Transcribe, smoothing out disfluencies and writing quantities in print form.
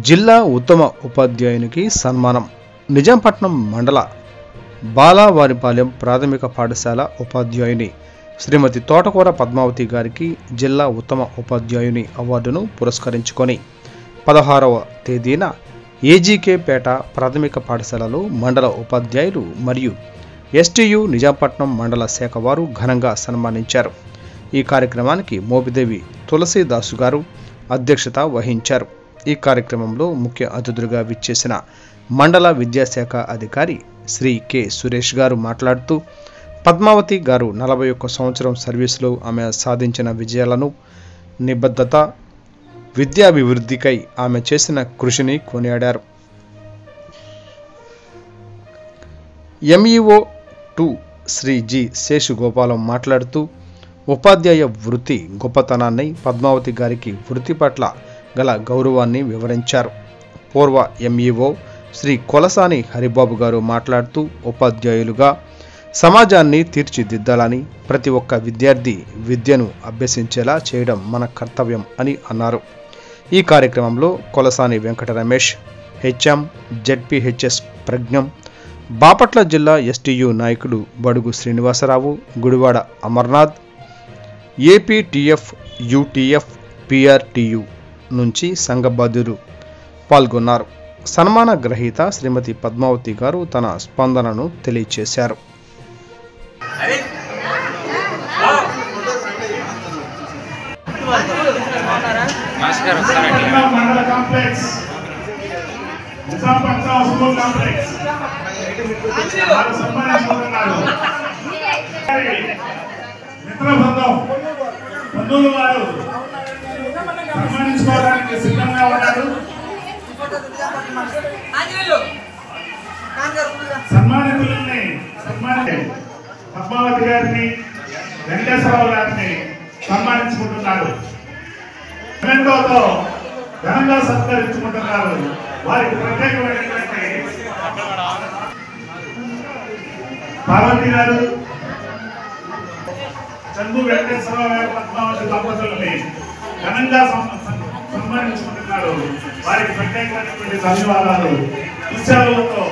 జిల్లా ఉత్తమ ఉపాధ్యాయునికి సన్మానం. నిజాంపట్నం మండల బాలావారిపాలెం ప్రాథమిక పాఠశాల ఉపాధ్యాయుని శ్రీమతి తోటకూర పద్మావతి గారికి జిల్లా ఉత్తమ ఉపాధ్యాయుని అవార్డును పురస్కరించుకొని 16వ తేదీన ఏజీకే పేట ప్రాథమిక పాఠశాలలో మండల ఉపాధ్యాయులు మరియు ఎస్టీయు నిజాంపట్నం మండల శాఖ వారు ఘనంగా సన్మానించారు. ఈ కార్యక్రమానికి మోపిదేవి తులసీదాసు గారు అధ్యక్షత వహించారు. ఈ కార్యక్రమంలో ముఖ్య అతిథులుగా విచ్చేసిన మండల విద్యాశాఖ అధికారి శ్రీ కె సురేష్ గారు మాట్లాడుతూ, పద్మావతి గారు 41 సంవత్సరం సర్వీసులో ఆమె సాధించిన విజయాలను, నిబద్ధత, విద్యాభివృద్ధికై ఆమె చేసిన కృషిని కొనియాడారు. ఎంఈఓ 2 శ్రీ జి శేషుగోపాలం మాట్లాడుతూ, ఉపాధ్యాయ వృత్తి గొప్పతనాన్ని, పద్మావతి గారికి వృత్తి పట్ల గల గౌరవాన్ని వివరించారు. పూర్వ ఎంఈఓ శ్రీ కొలసాని హరిబాబు గారు మాట్లాడుతూ, ఉపాధ్యాయులుగా సమాజాన్ని తీర్చిదిద్దాలని, ప్రతి ఒక్క విద్యార్థి విద్యను అభ్యసించేలా చేయడం మన కర్తవ్యం అని అన్నారు. ఈ కార్యక్రమంలో కొలసాని వెంకట రమేష్, హెచ్ఎం, జెడ్పీహెచ్ఎస్ ప్రజ్ఞం, బాపట్ల జిల్లా ఎస్టీయు నాయకుడు Badugu Srinivasarao, Gudivada Amarnath, APTF, UTF, PRTU నుంచి సంఘ బాధ్యులు పాల్గొన్నారు. సన్మాన గ్రహీత శ్రీమతి పద్మావతి గారు తన స్పందనను తెలియచేశారు. సన్మానించుకోవడానికి సిద్ధంగా ఉన్నారు. సన్మానితులని పద్మావతి గారిని, వెంకటేశ్వరరావు గారిని సన్మానించుకుంటున్నారు. మెమెంటోతో ఘనంగా సత్కరించుకుంటున్నారు. వారికి ప్రత్యేకమైనటువంటి పార్వతి గారు, చందు వెంకటేశ్వరరావు గారు పద్మావతి దంపతులని ఘనంగా సన్మానించుకుంటున్నారు. వారికి ప్రత్యేకమైనటువంటి ధన్యవాదాలు. విషయాలతో